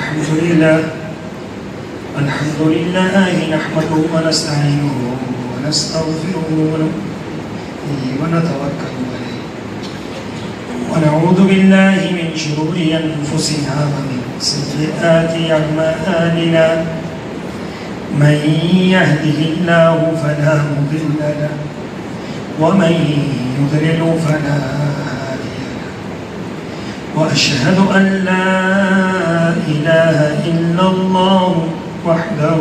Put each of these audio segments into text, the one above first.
الحمد لله نحمده ونستعينه ونستغفره ونتوكل عليه ونعوذ بالله من شرور أنفسنا ومن سيئات أعمالنا من يهده الله فلا مضل له ومن يضلل فلا هادي له وأشهد أن لا إله إلا الله وحده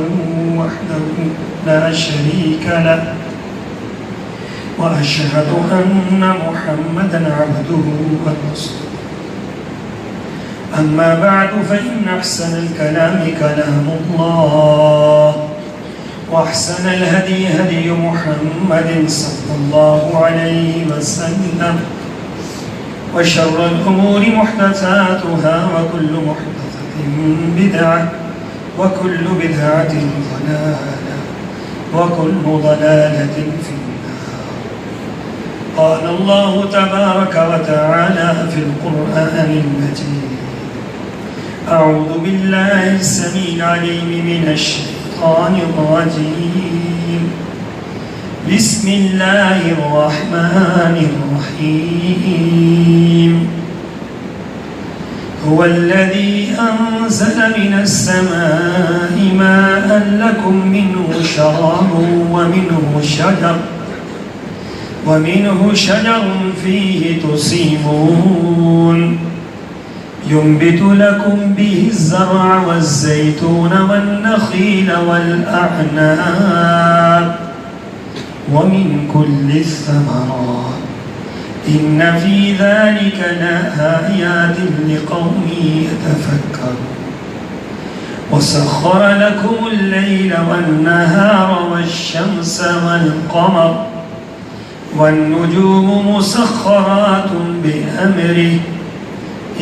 لا شريك له وأشهد أن محمدا عبده ورسوله أما بعد فإن أحسن الكلام كلام الله وأحسن الهدي هدي محمد صلى الله عليه وسلم وشر الأمور محدثاتها وكل محدثة بدعة وكل بدعة ضلالة وكل ضلالة في النار. قال الله تبارك وتعالى في القرآن المجيد: أعوذ بالله السميع العليم من الشيطان الرجيم. بسم الله الرحمن الرحيم. هو الذي أنزل من السماء ماء لكم منه شراب ومنه شجر فيه تسيمون ينبت لكم به الزرع والزيتون والنخيل والأعناب ومن كل الثمرات إن في ذلك لآيات لقوم يتفكرون وسخر لكم الليل والنهار والشمس والقمر والنجوم مسخرات بأمره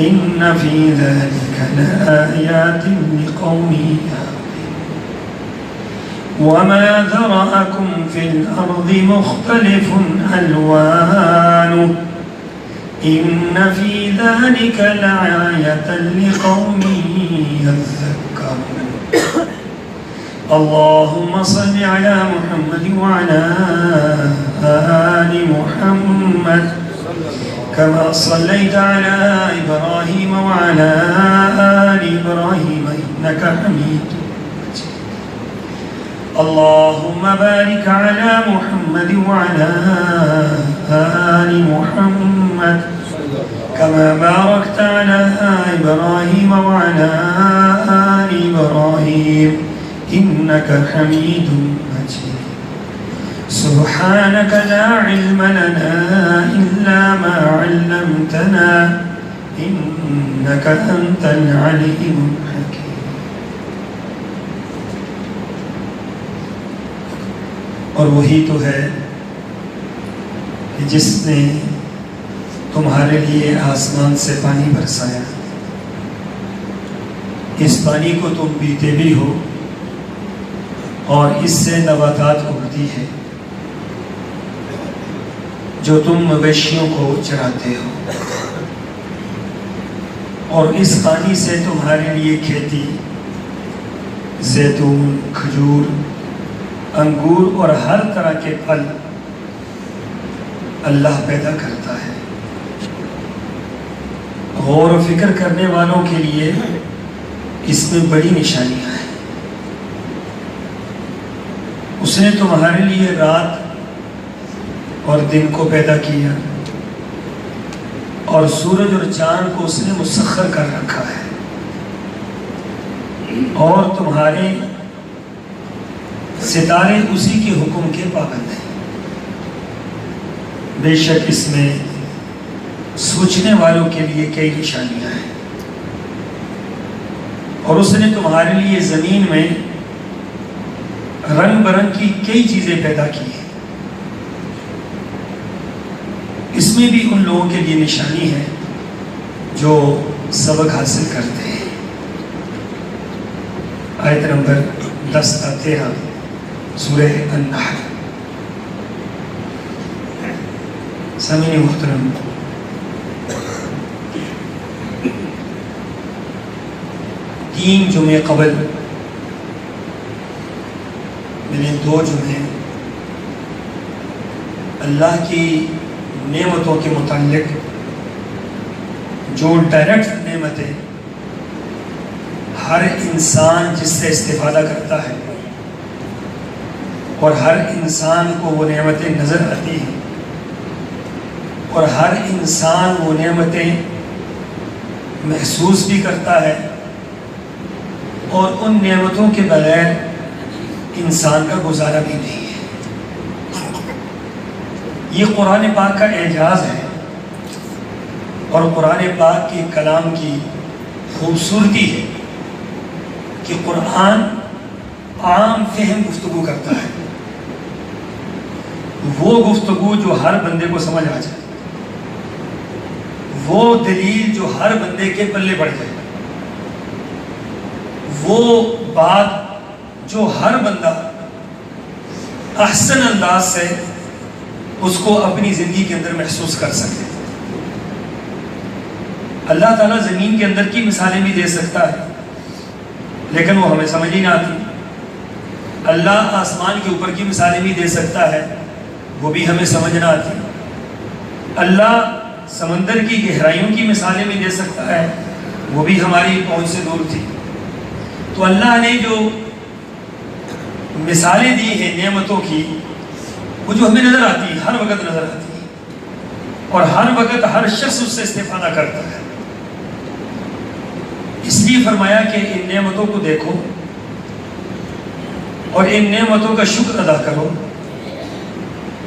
إن في ذلك لآيات لقوم يعقلون وما ذرأكم في الأرض مختلف ألوانه إن في ذلك لآية لقوم يذكرون. اللهم صل على محمد وعلى آل محمد كما صليت على إبراهيم وعلى آل إبراهيم إنك حميد مجيد. اللهم بارك على محمد وعلى آل محمد كما باركت على إبراهيم وعلى آل إبراهيم إنك حميد مجيد. سبحانك لا علم لنا إلا ما علمتنا إنك أنت العليم الحكيم. اور وہی تو ہے کہ جس نے تمہارے لیے آسمان سے پانی برسایا، اس پانی کو تم پیتے بھی ہو اور اس سے نباتات اگتی ہے جو تم مویشیوں کو چراتے ہو، اور اس پانی سے تمہارے لیے کھیتی، زیتون، کھجور، انگور اور ہر طرح کے پھل اللہ پیدا کرتا ہے۔ غور و فکر کرنے والوں کے لیے اس میں بڑی نشانیاں ہیں۔ اس نے تمہارے لیے رات اور دن کو پیدا کیا، اور سورج اور چاند کو اس نے مسخر کر رکھا ہے، اور تمہارے ستارے اسی کے حکم کے پابند ہیں۔ بے شک اس میں سوچنے والوں کے لیے کئی نشانیاں ہیں۔ اور اس نے تمہارے لیے زمین میں رنگ برنگ کی کئی چیزیں پیدا کی ہیں۔ اس میں بھی ان لوگوں کے لیے نشانی ہے جو سبق حاصل کرتے ہیں۔ آیت نمبر 10 تا 13 سورہ النحل۔ سامعین محترم، 3 جمعے قبل میں نے 2 جمعے اللہ کی نعمتوں کے متعلق جو ڈائریکٹ نعمتیں ہر انسان جس سے استفادہ کرتا ہے اور ہر انسان کو وہ نعمتیں نظر آتی ہیں اور ہر انسان وہ نعمتیں محسوس بھی کرتا ہے اور ان نعمتوں کے بغیر انسان کا گزارا بھی نہیں ہے۔ یہ قرآن پاک کا اعجاز ہے اور قرآن پاک کے کلام کی خوبصورتی ہے کہ قرآن عام فہم گفتگو کرتا ہے، وہ گفتگو جو ہر بندے کو سمجھ آ جائے، وہ دلیل جو ہر بندے کے پلے پڑ جائے، وہ بات جو ہر بندہ احسن انداز سے اس کو اپنی زندگی کے اندر محسوس کر سکے۔ اللہ تعالیٰ زمین کے اندر کی مثالیں بھی دے سکتا ہے لیکن وہ ہمیں سمجھ ہی نہ آتی۔ اللہ آسمان کے اوپر کی مثالیں بھی دے سکتا ہے، وہ بھی ہمیں سمجھ نہ آتی۔ اللہ سمندر کی گہرائیوں کی مثالیں بھی دے سکتا ہے، وہ بھی ہماری پہنچ سے دور تھی۔ تو اللہ نے جو مثالیں دی ہیں نعمتوں کی، وہ جو ہمیں نظر آتی ہے، ہر وقت نظر آتی ہے اور ہر وقت ہر شخص اس سے استفادہ کرتا ہے۔ اس لیے فرمایا کہ ان نعمتوں کو دیکھو اور ان نعمتوں کا شکر ادا کرو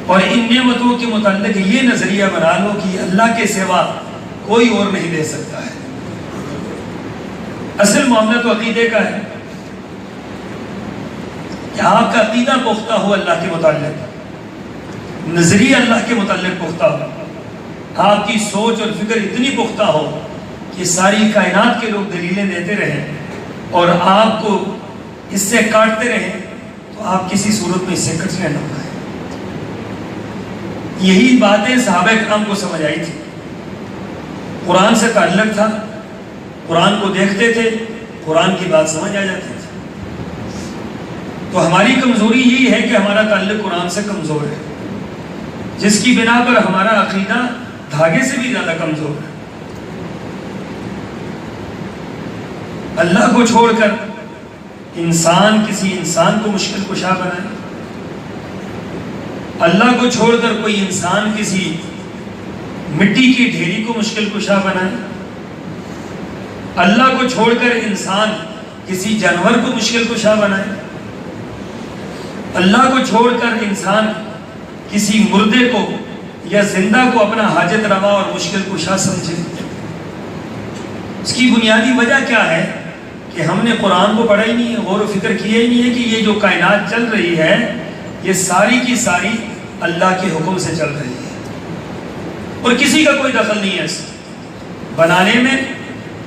اور ان نعمتوں کے متعلق یہ نظریہ بنا لو کہ اللہ کے سوا کوئی اور نہیں دے سکتا ہے۔ اصل معاملہ تو عقیدے کا ہے کہ آپ کا عقیدہ پختہ ہو اللہ کے متعلق، نظریہ اللہ کے متعلق پختہ ہو، آپ کی سوچ اور فکر اتنی پختہ ہو کہ ساری کائنات کے لوگ دلیلیں دیتے رہیں اور آپ کو اس سے کاٹتے رہیں تو آپ کسی صورت میں اس سے کٹنے نہ پائیں۔ یہی باتیں صحابہ کرام کو سمجھ آئی تھی، قرآن سے تعلق تھا، قرآن کو دیکھتے تھے، قرآن کی بات سمجھ آ جاتی تھی۔ تو ہماری کمزوری یہی ہے کہ ہمارا تعلق قرآن سے کمزور ہے، جس کی بنا پر ہمارا عقیدہ دھاگے سے بھی زیادہ کمزور ہے۔ اللہ کو چھوڑ کر انسان کسی انسان کو مشکل کشا بنائے، اللہ کو چھوڑ کر کوئی انسان کسی مٹی کی ڈھیری کو مشکل کشا بنائے، اللہ کو چھوڑ کر انسان کسی جانور کو مشکل کشا بنائے، اللہ کو چھوڑ کر انسان کسی مردے کو یا زندہ کو اپنا حاجت روا اور مشکل کشا سمجھے۔ اس کی بنیادی وجہ کیا ہے کہ ہم نے قرآن کو پڑھا ہی نہیں ہے، غور و فکر کیا ہی نہیں ہے کہ یہ جو کائنات چل رہی ہے یہ ساری کی ساری اللہ کے حکم سے چل رہی ہے اور کسی کا کوئی دخل نہیں ہے اس بنانے میں،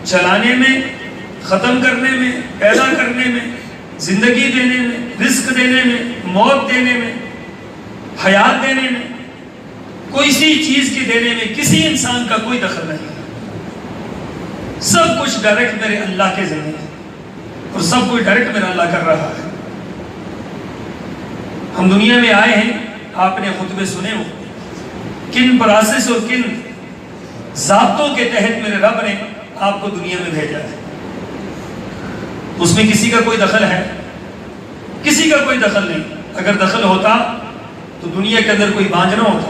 چلانے میں، ختم کرنے میں، پیدا کرنے میں، زندگی دینے میں، رزق دینے میں، موت دینے میں، حیات دینے میں، کوئی سی چیز کے دینے میں کسی انسان کا کوئی دخل نہیں ہے۔ سب کچھ ڈائریکٹ میرے اللہ کے ذمہ ہے اور سب کچھ ڈائریکٹ میرا اللہ کر رہا ہے۔ ہم دنیا میں آئے ہیں، آپ نے خطبے سنے ہو، کن پراسس اور کن ضابطوں کے تحت میرے رب نے آپ کو دنیا میں بھیجا ہے۔ اس میں کسی کا کوئی دخل ہے؟ کسی کا کوئی دخل نہیں۔ اگر دخل ہوتا تو دنیا کے اندر کوئی بانجھ نہ ہوتا،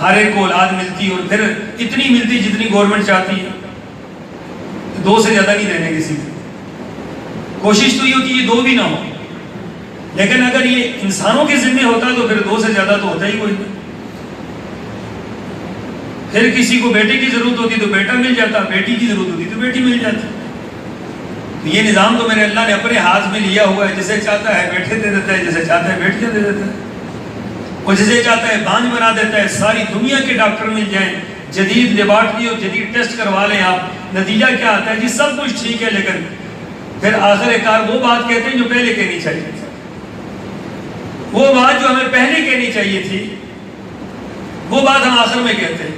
ہر ایک کو اولاد ملتی اور پھر اتنی ملتی جتنی گورنمنٹ چاہتی ہے، 2 سے زیادہ نہیں دینے کسی کو۔ کوشش تو یہ ہوتی ہے 2 بھی نہ ہو، لیکن اگر یہ انسانوں کے ذمہ ہوتا تو پھر 2 سے زیادہ تو ہوتا ہی کوئی نہیں۔ پھر کسی کو بیٹے کی ضرورت ہوتی تو بیٹا مل جاتا، بیٹی کی ضرورت ہوتی تو بیٹی مل جاتی۔ تو یہ نظام تو میرے اللہ نے اپنے ہاتھ میں لیا ہوا ہے، جسے چاہتا ہے بیٹے دے دیتا ہے، جسے چاہتا ہے بیٹیاں دے دیتا ہے، اور جسے چاہتا ہے بانجھ بنا دیتا ہے۔ ساری دنیا کے ڈاکٹر مل جائیں، جدید لیبارٹری اور جدید ٹیسٹ کروا لیں آپ، نتیجہ کیا آتا ہے؟ جی سب کچھ ٹھیک ہے، لیکن پھر آخر کار وہ بات کہتے ہیں جو پہلے کہنی چاہیے تھی، وہ بات جو ہمیں پہلے کہنی چاہیے تھی وہ بات ہم آخر میں کہتے ہیں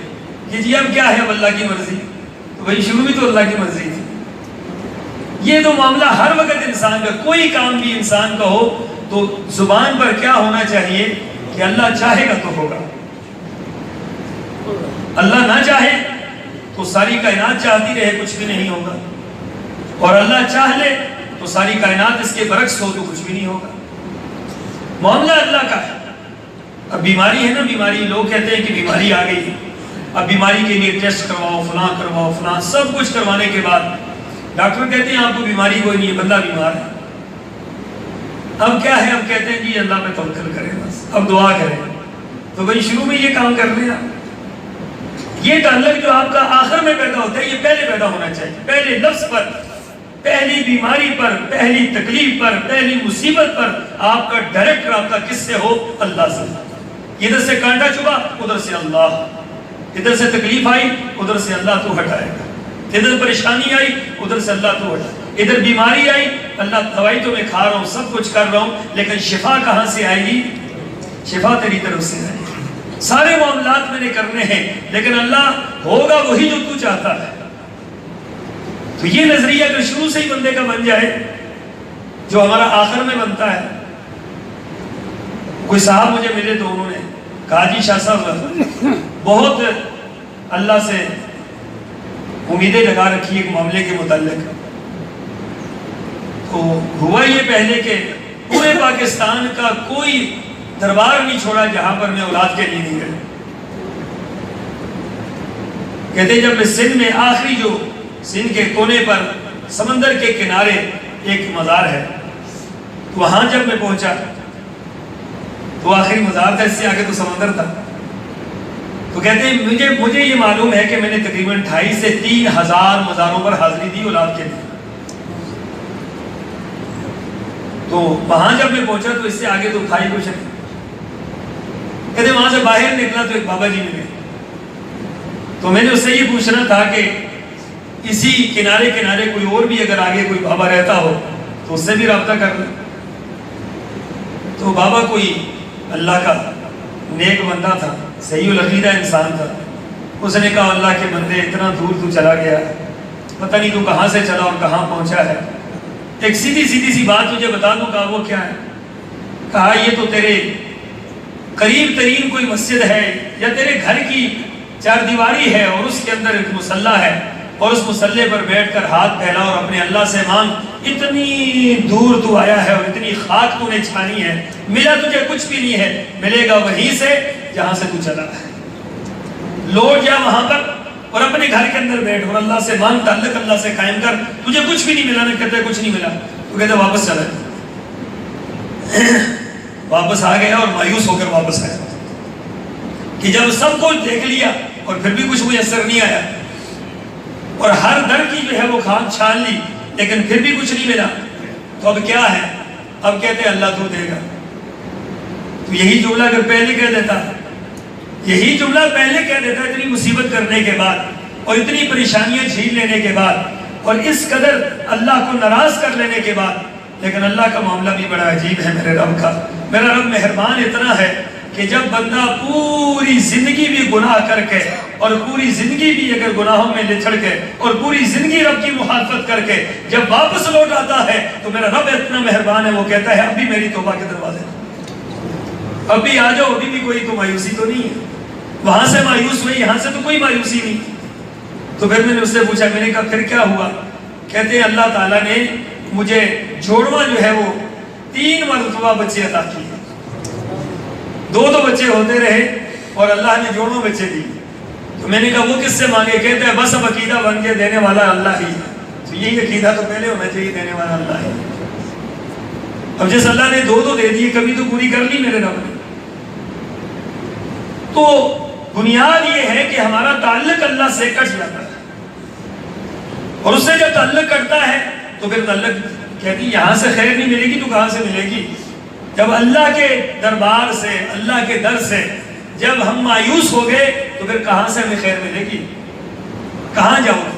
کہ جی اب کیا ہے، اب اللہ کی مرضی۔ تو بھائی شروع میں تو اللہ کی مرضی تھی، یہ تو معاملہ ہر وقت انسان کا، کوئی کام بھی انسان کا ہو تو زبان پر کیا ہونا چاہیے کہ اللہ چاہے گا تو ہوگا، اللہ نہ چاہے تو ساری کائنات چاہتی رہے کچھ بھی نہیں ہوگا، اور اللہ چاہ لے تو ساری کائنات اس کے برعکس ہو تو کچھ بھی نہیں ہوگا۔ معاملہ اللہ کا ہے۔ اب بیماری ہے نا، بیماری لوگ کہتے ہیں کہ بیماری آ گئی، اب بیماری کے لیے ٹیسٹ کرواؤ، فلاں سب کچھ کروانے کے بعد ڈاکٹر کہتے ہیں آپ کو بیماری کوئی نہیں ہے، بندہ بیمار ہے۔ اب کیا ہے، اب کہتے ہیں جی اللہ پہ توکل کریں، بس اب دعا کریں۔ تو بھائی شروع میں یہ کام کر لیں آپ۔ یہ تعلق جو آپ کا آخر میں پیدا ہوتا ہے یہ پہلے پیدا ہونا چاہیے، پہلے لفظ پر، پہلی بیماری پر، پہلی تکلیف پر، پہلی مصیبت پر آپ کا ڈائریکٹ رابطہ کس سے ہو؟ اللہ سے۔ ادھر سے کانٹا چبھا ادھر سے اللہ، ادھر سے تکلیف آئی ادھر سے اللہ تو ہٹائے گا، ادھر پریشانی آئی ادھر سے اللہ تو ہٹائے گا، ادھر بیماری آئی اللہ دوائی تو میں کھا رہا ہوں سب کچھ کر رہا ہوں لیکن شفا کہاں سے آئے گی؟ شفا تیری طرف سے آئے گی۔ سارے معاملات میں نے کرنے ہیں لیکن اللہ ہوگا وہی جو تو چاہتا ہے۔ تو یہ نظریہ اگر شروع سے ہی بندے کا بن جائے جو ہمارا آخر میں بنتا ہے۔ کوئی صاحب مجھے ملے تو انہوں نے کہا جی شاہ صاحب بہت اللہ سے امیدیں لگا رکھی ایک معاملے کے متعلق، تو ہوا یہ پہلے کہ پورے پاکستان کا کوئی دربار نہیں چھوڑا جہاں پر میں اولاد کے لیے نہیں گیا۔ کہتے جب میں سندھ میں آخری جو سندھ کے کونے پر سمندر کے کنارے ایک مزار ہے، تو وہاں جب میں پہنچا تو آخری مزار تھا، اس سے آگے تو سمندر تھا۔ تو کہتے ہیں مجھے یہ معلوم ہے کہ میں نے تقریباً 2,500 سے 3,000 مزاروں پر حاضری دی اولاد کے لیے۔ تو وہاں جب میں پہنچا تو اس سے آگے تو تھا ہی کچھ نہیں۔ کہتے وہاں سے باہر نکلا تو ایک بابا جی ملے، تو میں نے اس سے یہ پوچھنا تھا کہ اسی کنارے کوئی اور بھی اگر آگے کوئی بابا رہتا ہو تو اس سے بھی رابطہ کر لیں۔ تو بابا کوئی اللہ کا نیک بندہ تھا، صحیح العقیدہ انسان تھا۔ اس نے کہا اللہ کے بندے اتنا دور تو چلا گیا، پتہ نہیں تو کہاں سے چلا اور کہاں پہنچا ہے، ایک سیدھی سی بات تجھے بتا دوں۔ کہا وہ کیا ہے؟ کہا یہ تو تیرے قریب ترین کوئی مسجد ہے یا تیرے گھر کی 4 دیواری ہے اور اس کے اندر ایک مصلی ہے، اور اس مصلی پر بیٹھ کر ہاتھ پھیلا اور اپنے اللہ سے مانگ، اتنی دور تو آیا ہے اور اتنی خاک تو نے چھانی ہے، ملا تجھے کچھ بھی نہیں ہے، ملے گا وہیں سے جہاں سے تو چلا ہے۔ لوٹ جا وہاں پر اور اپنے گھر کے اندر بیٹھ اور اللہ سے مانگ، تعلق اللہ سے قائم کر، تجھے کچھ بھی نہیں ملا۔ نہ کہتے کچھ نہیں ملا، تو کہتے واپس چلا جائے۔ واپس آ گیا اور مایوس ہو کر واپس آیا کہ جب سب کو دیکھ لیا اور پھر بھی کچھ میسر نہیں آیا، اور ہر در کی جو ہے وہ کھان چھان لی لیکن پھر بھی کچھ نہیں ملا، تو اب کیا ہے؟ اب کہتے ہیں اللہ تو دے گا۔ تو یہی جملہ اگر پہلے کہہ دیتا، یہی جملہ پہلے کہہ دیتا اتنی مصیبت کرنے کے بعد اور اتنی پریشانیاں جھیل لینے کے بعد اور اس قدر اللہ کو ناراض کر لینے کے بعد، لیکن اللہ کا معاملہ بھی بڑا عجیب ہے میرے رب کا۔ میرا رب مہربان اتنا ہے کہ جب بندہ پوری زندگی بھی گناہ کر کے اور پوری زندگی بھی اگر گناہوں میں لچڑ کے اور پوری زندگی رب کی مخالفت کر کے جب واپس لوٹ آتا ہے تو میرا رب اتنا مہربان ہے، وہ کہتا ہے اب بھی میری توبہ کے دروازے، اب بھی آ جاؤ، ابھی بھی کوئی تو مایوسی تو نہیں ہے۔ وہاں سے مایوس ہوئی، یہاں سے تو کوئی مایوسی نہیں۔ تو پھر میں نے اس سے پوچھا، میں نے کہا پھر کیا ہوا؟ کہتے ہیں اللہ تعالیٰ نے مجھے جوڑواں جو ہے وہ 3 مرتبہ بچے عطا کیے۔ 2 بچے ہوتے رہے اور اللہ نے جوڑواں بچے دیے۔ تو میں نے کہا وہ کس سے مانگے؟ کہتے ہیں بس اب عقیدہ بن کے دینے والا اللہ ہی۔ تو یہی عقیدہ تو پہلے ہونا چاہیے، دینے والا اللہ ہی۔ اب جس اللہ نے 2 دے دیے، کبھی تو پوری کر لی میرے رب نے۔ تو بنیاد یہ ہے کہ ہمارا تعلق اللہ سے کٹ جاتا ہے، اور اس سے جب تعلق کٹتا ہے تو پھر تعلق کہتی یہاں سے خیر نہیں ملے گی تو کہاں سے ملے گی؟ جب اللہ کے دربار سے، اللہ کے در سے جب ہم مایوس ہو گئے تو پھر کہاں سے ہمیں خیر ملے گی؟ کہاں جاؤ گے؟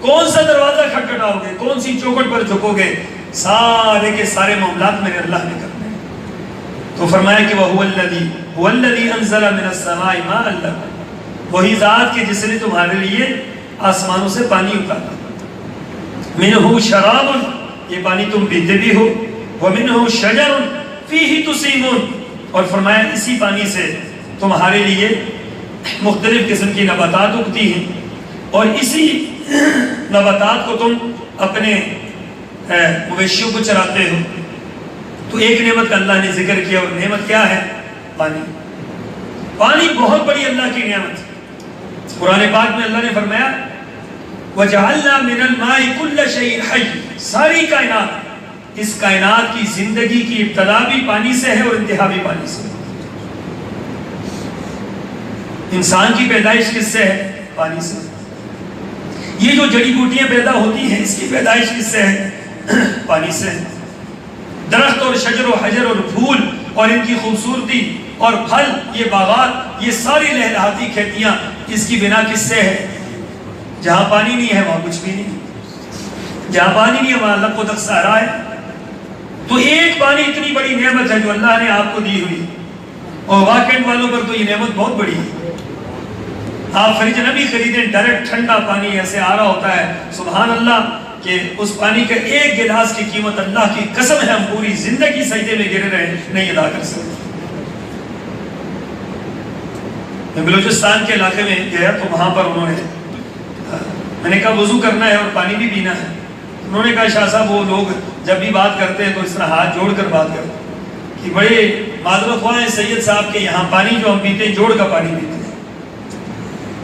کون سا دروازہ کھٹکھٹاؤ گے؟ کون سی چوکھٹ پر جھکو گے؟ سارے کے سارے معاملات میرے اللہ نے کرنے ہیں۔ تو فرمایا کہ وَهُوَ الَّذِي أَنزَلَ مِنَ السَّمَاءِ مَاءً لَكُمْ، وہی ذات کے جس نے تمہارے لیے آسمانوں سے پانی اتارا۔ منہ شراب، یہ پانی تم پیتے بھی ہو، ومنہ شجر فیہ تسیمون، اور فرمایا اسی پانی سے تمہارے لیے مختلف قسم کی نباتات اگتی ہیں، اور اسی نباتات کو تم اپنے مویشیوں کو چراتے ہو۔ تو ایک نعمت کا اللہ نے ذکر کیا، اور نعمت کیا ہے؟ پانی۔ پانی بہت بڑی اللہ کی نعمت ہے۔ قرآن پاک میں اللہ نے فرمایا وَجَعَلْنَا مِنَ الْمَاءِ كُلَّ شَيْءٍ حَيٍّ، ساری کائنات، اس کائنات کی زندگی کی ابتدا بھی پانی سے ہے اور انتہا بھی پانی سے ہے۔ انسان کی پیدائش کس سے ہے؟ پانی سے۔ یہ جو جڑی بوٹیاں پیدا ہوتی ہیں، اس کی پیدائش کس سے ہے؟ پانی سے۔ درخت اور شجر و حجر اور پھول اور ان کی خوبصورتی اور پھل، یہ باغات، یہ ساری لہلہاتی کھیتیاں، اس کی بنا کس سے ہے؟ جہاں پانی نہیں ہے وہاں کچھ بھی نہیں، جہاں پانی نہیں ہے وہاں لب و دق صحرا ہے۔ تو ایک پانی اتنی بڑی نعمت ہے جو اللہ نے آپ کو دی ہوئی، اور واقعات والوں پر تو یہ نعمت بہت بڑی ہے۔ آپ فریج نہ بھی خریدیں، ڈائریکٹ ٹھنڈا پانی ایسے آ رہا ہوتا ہے، سبحان اللہ، کہ اس پانی کا ایک گلاس کی قیمت اللہ کی قسم ہے ہم پوری زندگی سجدے میں گرے رہے نہیں ادا کر سکتے۔ میں بلوچستان کے علاقے میں گیا تو وہاں پر انہوں نے، میں نے کہا وضو کرنا ہے اور پانی بھی پینا ہے۔ انہوں نے کہا شاہ صاحب وہ لوگ جب بھی بات کرتے ہیں تو اس طرح ہاتھ جوڑ کر بات کرتے ہیں کہ بڑے معذرت خواہ ہیں سید صاحب کے یہاں پانی جو ہم پیتے ہیں جوڑ کا پانی پیتے ہیں۔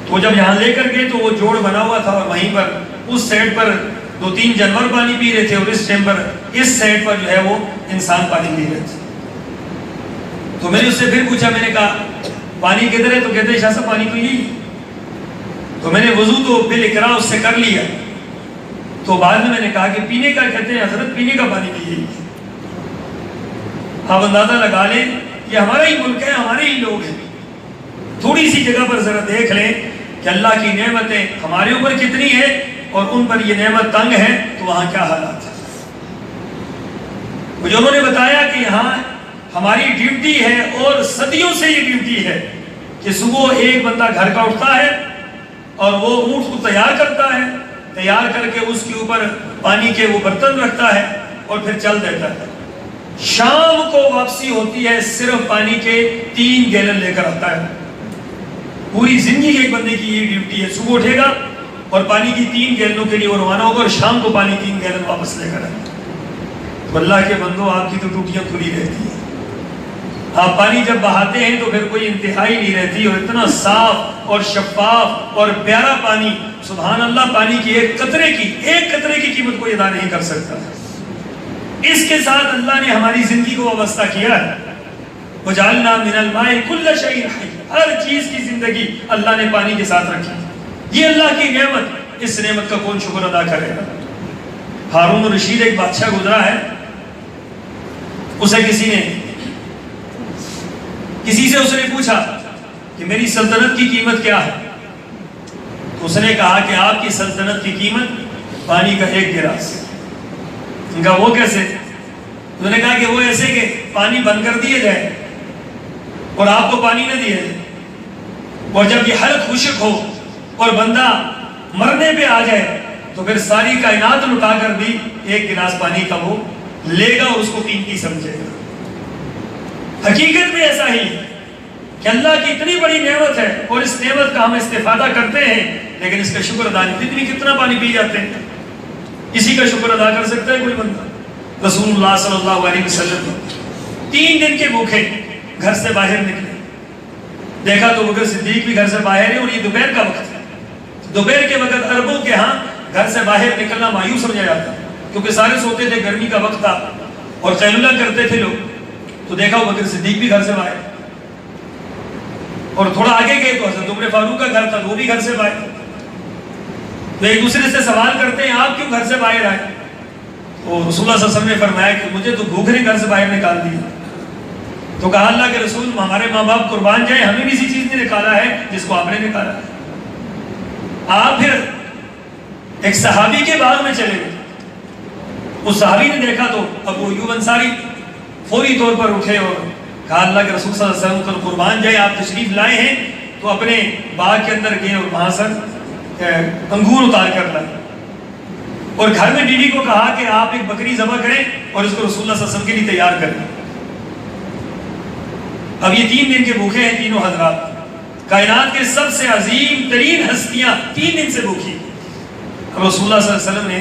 تو جب یہاں لے کر گئے تو وہ جوڑ بنا ہوا تھا، اور وہیں پر اس سائڈ پر 2-3 جانور پانی پی رہے تھے، اور اس ٹائم پر اس سائڈ پر جو ہے وہ انسان پانی پی رہے تھے۔ تو میں نے اس سے پھر پوچھا، میں نے کہا پانی کدھر ہے؟ تو کہتے ہیں شاہ صاحب پانی تو یہی۔ تو میں نے وضو تو بالاقرار اس سے کر لیا، تو بعد میں نے کہا کہ پینے کا، کہتے ہیں حضرت پینے کا پانی بھی یہی۔ آپ اندازہ لگا لیں یہ ہمارا ہی ملک ہے، ہمارے ہی لوگ ہیں۔ تھوڑی سی جگہ پر ذرا دیکھ لیں کہ اللہ کی نعمتیں ہمارے اوپر کتنی ہیں، اور ان پر یہ نعمت تنگ ہے تو وہاں کیا حالات ہیں۔ مجھے انہوں نے بتایا کہ یہاں ہماری ڈیوٹی ہے، اور صدیوں سے یہ ڈیوٹی ہے کہ صبح ایک بندہ گھر کا اٹھتا ہے اور وہ اونٹ کو تیار کرتا ہے، تیار کر کے اس کے اوپر پانی کے وہ برتن رکھتا ہے اور پھر چل دیتا ہے۔ شام کو واپسی ہوتی ہے، صرف پانی کے 3 گیلن لے کر آتا ہے۔ پوری زندگی ایک بندے کی یہ ڈیوٹی ہے، صبح اٹھے گا اور پانی کی 3 گیلنوں کے لیے وہ روانہ ہوگا، اور شام کو پانی 3 گیلن واپس لے کر آئے۔ تو اللہ کے بندوں، آپ کی تو ٹوٹیاں کھلی رہتی ہیں۔ آپ پانی جب بہاتے ہیں تو پھر کوئی انتہائی نہیں رہتی، اور اتنا صاف اور شفاف اور پیارا پانی، سبحان اللہ، پانی کی ایک قطرے کی قیمت کوئی ادا نہیں کر سکتا۔ اس کے ساتھ اللہ نے ہماری زندگی کو وابستہ کیا ہے۔ وَجَعَلْنَا مِنَ الْمَاءِ كُلَّ شَيْءٍ حَيٍّ، ہر چیز کی زندگی اللہ نے پانی کے ساتھ رکھی۔ یہ اللہ کی نعمت، اس نعمت کا کون شکر ادا کرے گا؟ ہارون الرشید ایک بادشاہ گزرا ہے، اسے کسی سے اس نے پوچھا کہ میری سلطنت کی قیمت کیا ہے؟ تو اس نے کہا کہ آپ کی سلطنت کی قیمت پانی کا 1 گلاس ہے۔ ان کا وہ کیسے؟ انہوں نے کہا کہ وہ ایسے کہ پانی بند کر دیا جائے اور آپ کو پانی نہ دیا جائے، اور جب یہ حلق خشک ہو اور بندہ مرنے پہ آ جائے تو پھر ساری کائنات لٹا کر بھی 1 گلاس پانی کا وہ لے گا اور اس کو قیمتی سمجھے گا۔ حقیقت میں ایسا ہی ہے کہ اللہ کی اتنی بڑی نعمت ہے، اور اس نعمت کا ہم استفادہ کرتے ہیں، لیکن اس کا شکر ادا نہیں۔ کتنا پانی پی جاتے ہیں، اسی کا شکر ادا کر سکتا ہے کوئی بندہ؟ رسول اللہ صلی اللہ علیہ وسلم 3 دن کے بھوکے گھر سے باہر نکلے، دیکھا تو بکر صدیق بھی گھر سے باہر ہے، اور یہ دوپہر کا وقت ہے۔ دوپہر کے وقت عربوں کے ہاں گھر سے باہر نکلنا مایوس سمجھا جاتا ہے، کیونکہ سارے سوتے تھے، گرمی کا وقت تھا اور قیلولہ کرتے تھے لوگ۔ تو دیکھا بکر صدیق بھی گھر سے باہر، اور تھوڑا آگے گئے تو حضرت عمر فاروق کا گھر تھا، وہ بھی گھر سے باہر۔ تو ایک دوسرے سے سوال کرتے ہیں آپ کیوں گھر سے باہر آئے؟ تو رسول اللہ صلی اللہ علیہ وسلم نے فرمایا کہ مجھے تو بھوک نے گھر سے باہر نکال دیا۔ تو کہا اللہ کے رسول ہمارے ماں باپ قربان جائیں، ہمیں بھی اسی چیز نے نکالا ہے جس کو آپ نے نکالا ہے۔ آپ پھر ایک صحابی کے باغ میں چلے گئے، اس صحابی نے دیکھا تو ابو ایوب انصاری فوری طور پر اٹھے اور کہا اللہ کے رسول صلی اللہ علیہ وسلم کو قربان جائے، آپ تشریف لائے ہیں۔ تو اپنے باغ کے اندر گئے اور وہاں سے انگور اتار کر لائے۔ اور گھر میں بیوی کو کہا کہ آپ ایک بکری ذبح کریں اور اس کو رسول اللہ صلی اللہ علیہ وسلم کے لیے تیار کریں۔ اب یہ 3 دن کے بھوکے ہیں تینوں حضرات، کائنات کے سب سے عظیم ترین ہستیاں 3 دن سے بھوکی۔ اب رسول اللہ صلی اللہ علیہ وسلم نے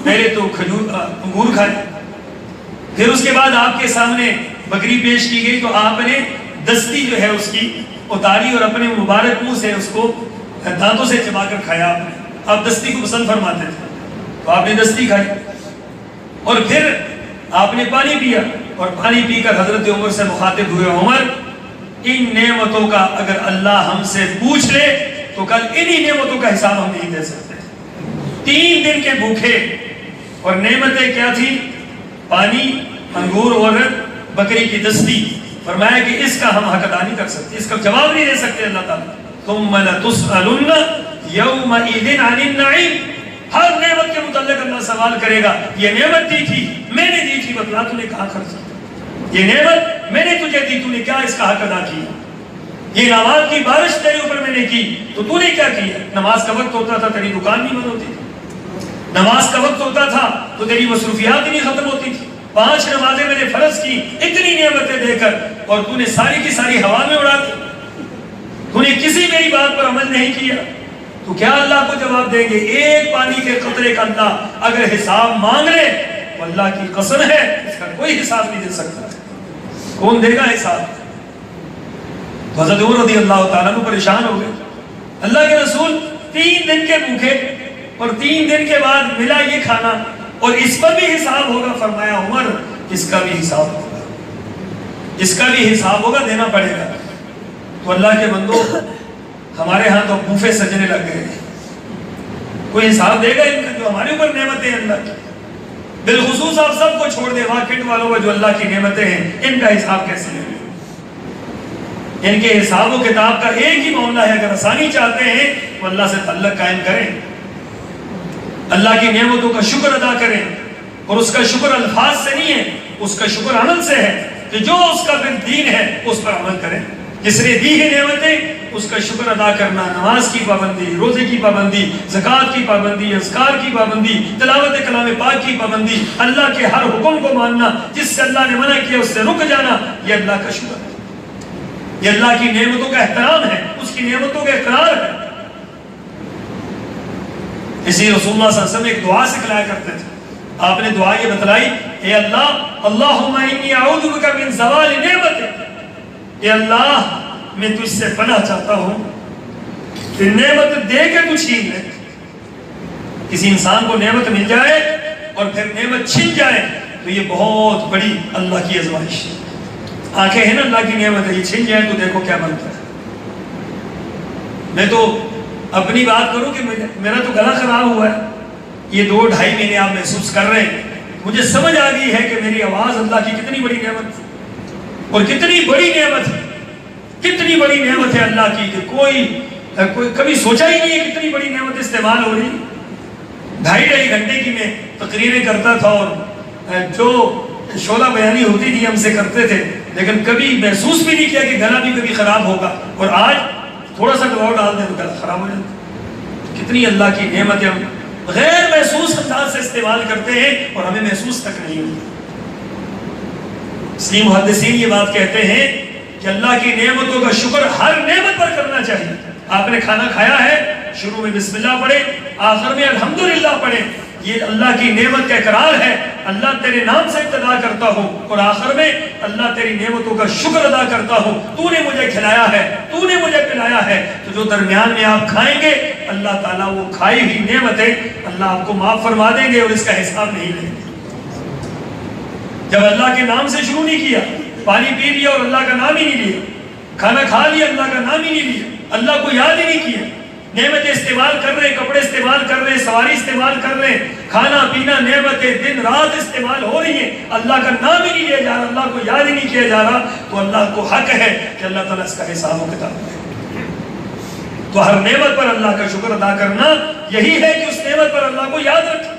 پہلے تو انگور کھائے، پھر اس کے بعد آپ کے سامنے بکری پیش کی گئی تو آپ نے دستی جو ہے اس کی اتاری اور اپنے مبارک منہ سے اس کو دانتوں سے چبا کر کھایا۔ آپ دستی کو پسند فرماتے تھے تو آپ نے دستی کھائی، اور پھر آپ نے پانی پیا، اور پانی پی کر حضرت عمر سے مخاطب ہوئے، عمر ان نعمتوں کا اگر اللہ ہم سے پوچھ لے تو کل انہی نعمتوں کا حساب ہم نہیں دے سکتے۔ 3 دن کے بھوکے، اور نعمتیں کیا تھی؟ پانی، انگور اور بکری کی دستی۔ فرمایا کہ اس کا ہم حق ادا نہیں کر سکتے، اس کا جواب نہیں دے سکتے اللہ تعالیٰ۔ ثم لتسألن یومئذ عن النعیم، ہر نعمت کے متعلق اللہ سوال کرے گا، یہ نعمت دی تھی میں نے دی تھی، بتلا تو نے کہاں خرچ کی؟ یہ نعمت میں نے تجھے دی، تو نے کیا اس کا حق ادا کیا؟ یہ نماز کی بارش تیرے اوپر میں نے کی تو نے کیا کیا؟ نماز کا وقت ہوتا تھا تیری دکان نہیں بند ہوتی تھی، نماز کا وقت ہوتا تھا تو تیری مصروفیات ہی نہیں ختم ہوتی تھی، 5 نمازیں میں نے فرض کی اتنی نعمتیں دے کر، اور تو نے ساری کی ساری ہوا میں اڑا دی، تو نے کسی میری بات پر عمل نہیں کیا، تو کیا اللہ کو جواب دیں گے؟ ایک پانی کے قطرے کا اللہ اگر حساب مانگ لے تو اللہ کی قسم ہے اس کا کوئی حساب نہیں دے سکتا۔ کون دے گا حساب؟ تو حضرت عمر رضی اللہ تعالیٰ عنہ پریشان ہو گئے، اللہ کے رسول 3 دن کے بھوکے اور 3 دن کے بعد ملا یہ کھانا، اور اس پر بھی حساب ہوگا۔ فرمایا عمر اس کا بھی حساب ہوگا، اس کا بھی حساب ہوگا، دینا پڑے گا۔ تو اللہ کے بندو، ہمارے ہاں تو بوفے سجنے لگ گئے ہیں، کوئی حساب دے گا ان کا جو ہمارے اوپر نعمتیں ہیں اللہ کی؟ بالخصوص آپ سب کو چھوڑ دے، مارکیٹ والوں کا جو اللہ کی نعمتیں ہیں ان کا حساب کیسے لیں گے؟ ان کے حساب و کتاب کا ایک ہی معاملہ ہے، اگر آسانی چاہتے ہیں تو اللہ سے تعلق قائم کریں، اللہ کی نعمتوں کا شکر ادا کریں، اور اس کا شکر الفاظ سے نہیں ہے، اس کا شکر عمل سے ہے، کہ جو اس کا پھر دین ہے اس پر عمل کریں۔ جس نے دی ہے نعمتیں اس کا شکر ادا کرنا، نماز کی پابندی، روزے کی پابندی، زکوٰۃ کی پابندی، اذکار کی پابندی، تلاوت کلام پاک کی پابندی، اللہ کے ہر حکم کو ماننا، جس سے اللہ نے منع کیا اس سے رک جانا، یہ اللہ کا شکر ہے، یہ اللہ کی نعمتوں کا احترام ہے، اس کی نعمتوں کا اقرار ہے۔ اسی رسول اللہ صلی اللہ علیہ وسلم ایک دعا سکھلایا کرتے تھے، آپ نے دعا یہ بتلائی، اے اللہ اللہم انی اعوذ بک من زوال نعمتک، اے اللہ میں تجھ سے پناہ چاہتا ہوں کہ نعمت دے کے تو چھین لے۔ کسی انسان کو نعمت مل جائے اور پھر نعمت چھن جائے تو یہ بہت بڑی اللہ کی آزمائش ہے۔ آنکھیں ہیں نا اللہ کی نعمت ہے، یہ چھن جائے تو دیکھو کیا بنتا ہے۔ میں تو اپنی بات کروں کہ میرا تو گلا خراب ہوا ہے، یہ 2-2.5 مہینے آپ محسوس کر رہے ہیں، مجھے سمجھ آ گئی ہے کہ میری آواز اللہ کی کتنی بڑی نعمت ہے، اور کتنی بڑی نعمت ہے، کتنی بڑی نعمت ہے اللہ کی کہ کوئی کبھی سوچا ہی نہیں ہے کتنی بڑی نعمت استعمال ہو رہی۔ 2.5 گھنٹے کی میں تقریریں کرتا تھا، اور جو شعلہ بیانی ہوتی تھی ہم سے کرتے تھے، لیکن کبھی محسوس بھی نہیں کیا کہ گلا بھی کبھی خراب ہوگا، اور آج تھوڑا سا دباؤ ڈال دیں تو گلا خراب ہو جاتا۔ کتنی اللہ کی نعمت ہے، ہم غیر محسوس انداز سے استعمال کرتے ہیں اور ہمیں محسوس تک نہیں ہوتی۔ اس لیے محدثین یہ بات کہتے ہیں کہ اللہ کی نعمتوں کا شکر ہر نعمت پر کرنا چاہیے۔ آپ نے کھانا کھایا ہے، شروع میں بسم اللہ پڑھیں، آخر میں الحمدللہ پڑھیں، یہ اللہ کی نعمت کا اقرار ہے، اللہ تیرے نام سے ابتدا کرتا ہوں، اور آخر میں اللہ تیری نعمتوں کا شکر ادا کرتا ہوں، تو نے مجھے کھلایا ہے، تو نے مجھے پلایا ہے۔ تو جو درمیان میں آپ کھائیں گے اللہ تعالیٰ وہ کھائی ہوئی نعمتیں اللہ آپ کو معاف فرما دیں گے اور اس کا حساب نہیں لیں گے۔ جب اللہ کے نام سے شروع نہیں کیا، پانی پی لیا اور اللہ کا نام ہی نہیں لیا، کھانا کھا لیا اللہ کا نام ہی نہیں لیا، اللہ کو یاد ہی نہیں کیا، نعمتیں استعمال کر رہے، کپڑے استعمال کر رہے، سواری استعمال کر رہے، کھانا پینا نعمتیں دن رات استعمال ہو رہی ہیں، اللہ کا نام ہی نہیں لیا جا رہا، اللہ کو یاد ہی نہیں کیا جا رہا، تو اللہ کو حق ہے کہ اللہ تعالیٰ اس کا حساب و کتاب دے۔ تو ہر نعمت پر اللہ کا شکر ادا کرنا یہی ہے کہ اس نعمت پر اللہ کو یاد رکھیں۔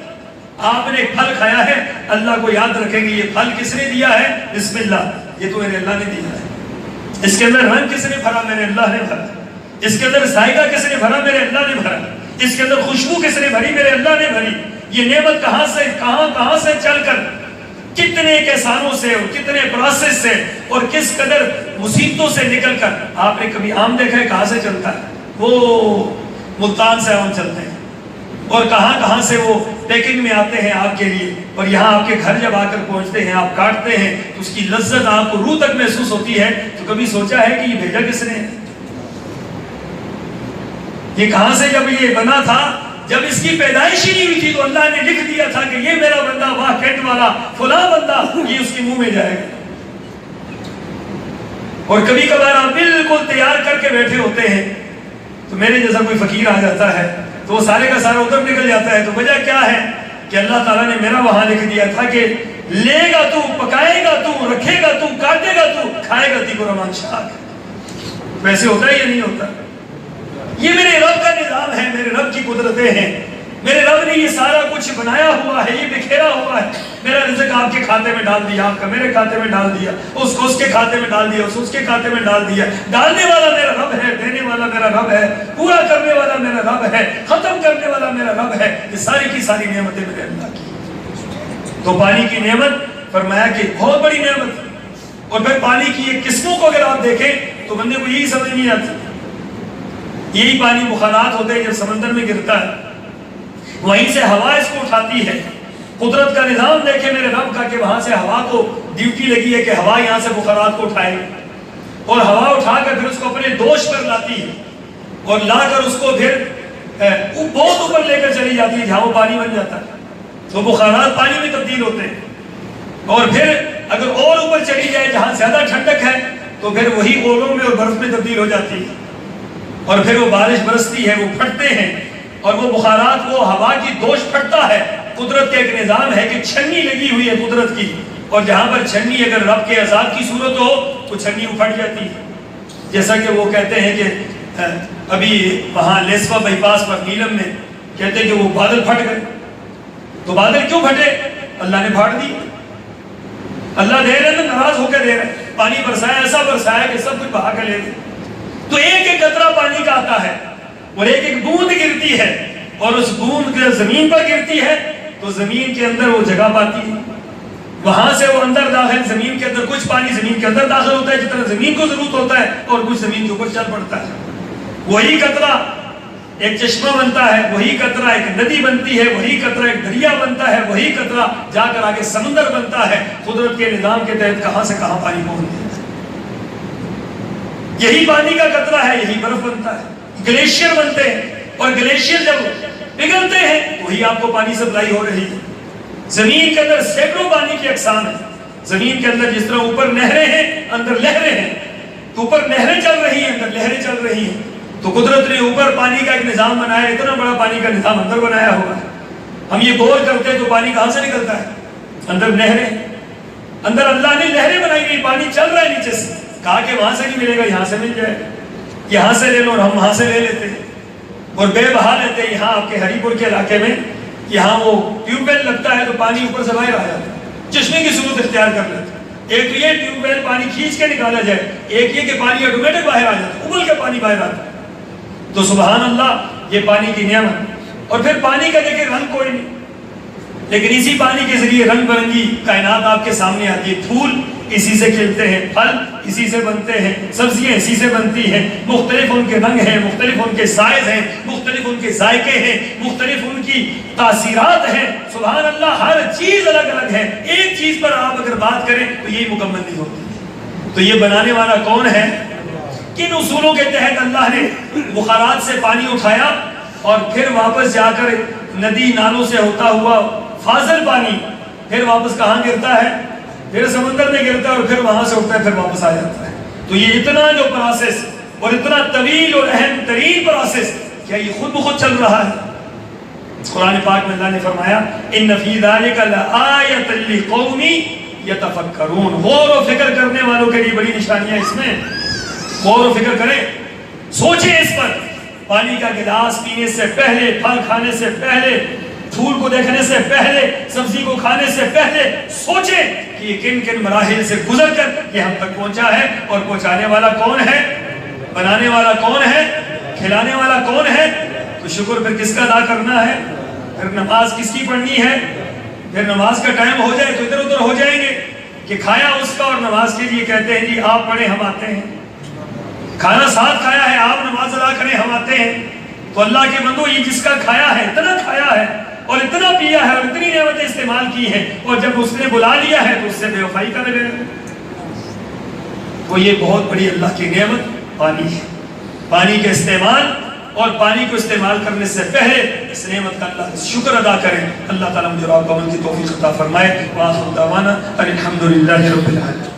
آپ نے ایک پھل کھایا ہے، اللہ کو یاد رکھیں گے یہ پھل کس نے دیا ہے؟ بسم اللہ، یہ تو میرے اللہ نے دیا ہے۔ اس کے اندر رنگ کس نے بھرا؟ میرے اللہ نے بھرا۔ اس کے اندر ذائقہ کس نے بھرا؟ میرے اللہ نے بھرا۔ اس کے اندر خوشبو کس نے بھری؟ میرے اللہ نے بھری۔ یہ نعمت کہاں سے چل کر کتنے کسانوں سے اور کتنے پروسیس سے اور کس قدر مصیبتوں سے نکل کر. آپ نے کبھی آم دیکھا ہے کہاں سے چلتا ہے؟ وہ ملتان سے آم چلتے ہیں اور کہاں سے وہ پیکنگ میں آتے ہیں آپ کے لیے, اور یہاں آپ کے گھر جب آ کر پہنچتے ہیں آپ کاٹتے ہیں تو اس کی لذت آپ کو روح تک محسوس ہوتی ہے. تو کبھی سوچا ہے کہ یہ بھیجا کس نے؟ یہ کہاں سے جب یہ بنا تھا, جب اس کی پیدائش ہی نہیں ہوئی تھی تو اللہ نے لکھ دیا تھا کہ یہ میرا بندہ واہ کینٹ والا فلاں بندہ یہ اس کے منہ میں جائے گا. اور کبھی کبھار آپ بالکل تیار کر کے بیٹھے ہوتے ہیں تو میرے جیسا کوئی فقیر آ جاتا ہے تو وہ سارے کا سارا ادھر نکل جاتا ہے. تو وجہ کیا ہے کہ اللہ تعالیٰ نے میرا وہاں لکھ دیا تھا کہ لے گا تو, پکائے گا تو, رکھے گا تو, کاٹے گا تو, کھائے گا تیکو رمان شاک. ویسے ہوتا ہے یا نہیں ہوتا؟ یہ میرے رب کا نظام ہے, میرے رب کی قدرتیں ہیں. میرے رب نے یہ سارا کچھ بنایا ہوا ہے, یہ بکھیرا ہوا ہے. میرا رزق آپ کے کھاتے میں ڈال دیا, آپ کا میرے کھاتے میں ڈال دیا, اس کو اس کے کھاتے میں ڈال دیا, اس کے کھاتے میں ڈال دیا. ڈالنے والا میرا رب ہے, دینے والا میرا رب ہے, پورا کرنے والا میرا رب ہے, ختم کرنے والا میرا رب ہے. یہ ساری کی ساری نعمتیں میرے اللہ کی. تو پانی کی نعمت فرمایا کہ بہت بڑی نعمت. اور پھر پانی کی یہ قسموں کو اگر آپ دیکھیں تو بندے کو یہی سمجھ نہیں آتی. یہی پانی بخارات ہوتے ہیں جب سمندر میں گرتا ہے, وہیں سے ہوا اس کو اٹھاتی ہے. قدرت کا نظام دیکھیں میرے رب کا کہ وہاں سے ہوا کو ڈیوٹی لگی ہے کہ ہوا یہاں سے بخارات کو اٹھائے, اور ہوا اٹھا کر پھر اس کو اپنے دوش پر لاتی ہے اور لا کر اس کو پھر بہت اوپر لے کر چلی جاتی ہے جہاں وہ پانی بن جاتا ہے. تو بخارات پانی میں تبدیل ہوتے ہیں. اور پھر اگر اور اوپر چلی جائے جہاں زیادہ ٹھنڈک ہے تو پھر وہی اولوں میں اور برف میں تبدیل ہو جاتی ہے, اور پھر وہ بارش برستی ہے, وہ پھٹتے ہیں, اور وہ بخارات وہ ہوا کی دوش پھٹتا ہے. قدرت کا ایک نظام ہے کہ چھنی لگی ہوئی ہے قدرت کی, اور جہاں پر چھنی اگر رب کے عذاب کی صورت ہو تو چھنی پھٹ جاتی ہے. جیسا کہ وہ کہتے ہیں کہ ابھی وہاں لیسوا بائی پاس پر نیلم میں کہتے ہیں کہ وہ بادل پھٹ گئے. تو بادل کیوں پھٹے؟ اللہ نے پھاڑ دی. اللہ دے رہے ہیں ناراض ہو کے دے رہے ہیں, پانی برسایا, ایسا برسایا کہ سب کچھ بہا کر لے گئے. تو ایک ایک قطرہ پانی کا آتا ہے اور ایک ایک بوند گرتی ہے, اور اس بوند کے زمین پر گرتی ہے تو زمین کے اندر وہ جگہ پاتی ہے. وہاں سے وہ اندر داخل, زمین کے اندر کچھ پانی زمین کے اندر داخل ہوتا ہے جتنا زمین کو ضرورت ہوتا ہے, اور کچھ زمین کے اوپر چل پڑتا ہے. وہی قطرہ ایک چشمہ بنتا ہے, وہی قطرہ ایک ندی بنتی ہے, وہی قطرہ ایک دریا بنتا ہے, وہی قطرہ جا کر آگے سمندر بنتا ہے. قدرت کے نظام کے تحت کہاں سے کہاں پانی پہنچ ہے. یہی پانی کا قطرہ ہے, یہی برف بنتا ہے, گلیشیئر بنتے ہیں, اور گلیشیئر جب پگھلتے ہیں وہی آپ کو پانی سپلائی ہو رہی ہے. زمین کے اندر سینکڑوں پانی کی اقسام ہیں. زمین کے اندر جس طرح اوپر نہریں ہیں اندر لہریں ہیں, تو اوپر نہریں چل رہی ہیں اندر لہریں چل رہی ہیں. تو قدرت نے اوپر پانی کا ایک نظام بنایا, اتنا بڑا پانی کا نظام اندر بنایا ہوا ہے. ہم یہ بور کرتے ہیں تو پانی کہاں سے نکلتا ہے؟ اندر نہریں, اندر اللہ نے لہریں بنائی گئی, پانی چل رہا ہے نیچے سے. کہا کہ وہاں سے نہیں ملے گا, یہاں سے مل جائے, یہاں سے لے لو, اور ہم وہاں سے لے لیتے ہیں اور بے بہا لیتے ہیں. یہاں آپ کے ہری پور کے علاقے میں یہاں وہ ٹیوب ویل لگتا ہے تو پانی اوپر سے باہر آ جاتا ہے, چشمے کی صورت اختیار کر لیتے ہیں. ایک تو یہ ٹیوب ویل پانی کھینچ کے نکالا جائے, ایک یہ کہ پانی آٹومیٹک باہر آ جاتا ہے, ابل کے پانی باہر آتا ہے. تو سبحان اللہ, یہ پانی کی نعمت. اور پھر پانی کا دیکھیں رنگ کوئی نہیں, لیکن اسی پانی کے ذریعے رنگ برنگی کائنات آپ کے سامنے آتی ہے. پھول اسی سے کھلتے ہیں, پھل اسی سے بنتے ہیں, سبزیاں اسی سے بنتی ہیں. مختلف ان کے رنگ ہیں, مختلف ان کے سائز ہیں, مختلف ان کے ذائقے ہیں, مختلف ان کی تاثیرات ہیں. سبحان اللہ, ہر چیز الگ الگ ہے. ایک چیز پر آپ اگر بات کریں تو یہی مکمل نہیں ہوتی. تو یہ بنانے والا کون ہے؟ کن اصولوں کے تحت اللہ نے بخارات سے پانی اٹھایا اور پھر واپس جا کر ندی نالوں سے ہوتا ہوا فاضل پانی پھر واپس کہاں گرتا ہے؟ پھر سمندر میں گرتا ہے, اور پھر وہاں سے اٹھتا ہے, پھر واپس آ جاتا ہے. تو یہ اتنا جو پروسیس اور اتنا طویل اور اہم ترین پروسیس, کیا یہ خود بخود چل رہا ہے؟ قرآن پاک میں اللہ نے فرمایا ان فی ذلک لآیۃ لقوم یتفکرون. غور و فکر کرنے والوں کے لیے بڑی نشانیاں اس میں. غور و فکر کریں, سوچیں اس پر. پانی کا گلاس پینے سے پہلے, پھل کھانے سے پہلے, پھول کو دیکھنے سے پہلے, سبزی کو کھانے سے پہلے سوچیں کہ یہ کن کن مراحل سے گزر کر یہ ہم تک پہنچا ہے. اور پہنچانے والا کون ہے؟ بنانے والا کون ہے؟ کھلانے والا کون ہے؟ تو شکر پھر کس کا ادا کرنا ہے؟ پھر نماز کس کی پڑھنی ہے؟ پھر نماز کا ٹائم ہو جائے تو ادھر ادھر ہو جائیں گے کہ کھایا اس کا اور نماز کے لیے کہتے ہیں جی آپ پڑھیں ہم آتے ہیں، کھانا ساتھ کھایا ہے آپ نماز ادا کریں ہم آتے ہیں۔ تو اللہ کے بندو یہ جس کا کھایا ہے، اتنا کھایا ہے اور اتنا پیا ہے اور اتنی نعمتیں استعمال کی ہیں، اور جب اس نے بلا لیا ہے تو اس سے بے وفائی کر گئے، تو یہ بہت بڑی اللہ کی نعمت پانی ہے۔ پانی کا استعمال اور پانی کو استعمال کرنے سے پہلے اس نعمت کا اللہ کا شکر ادا کریں۔ اللہ تعالیٰ مجھے اور آپ کو عمل کی توفیق عطا فرمائے۔ وآخر دعوانا ان الحمد للہ رب العالمین۔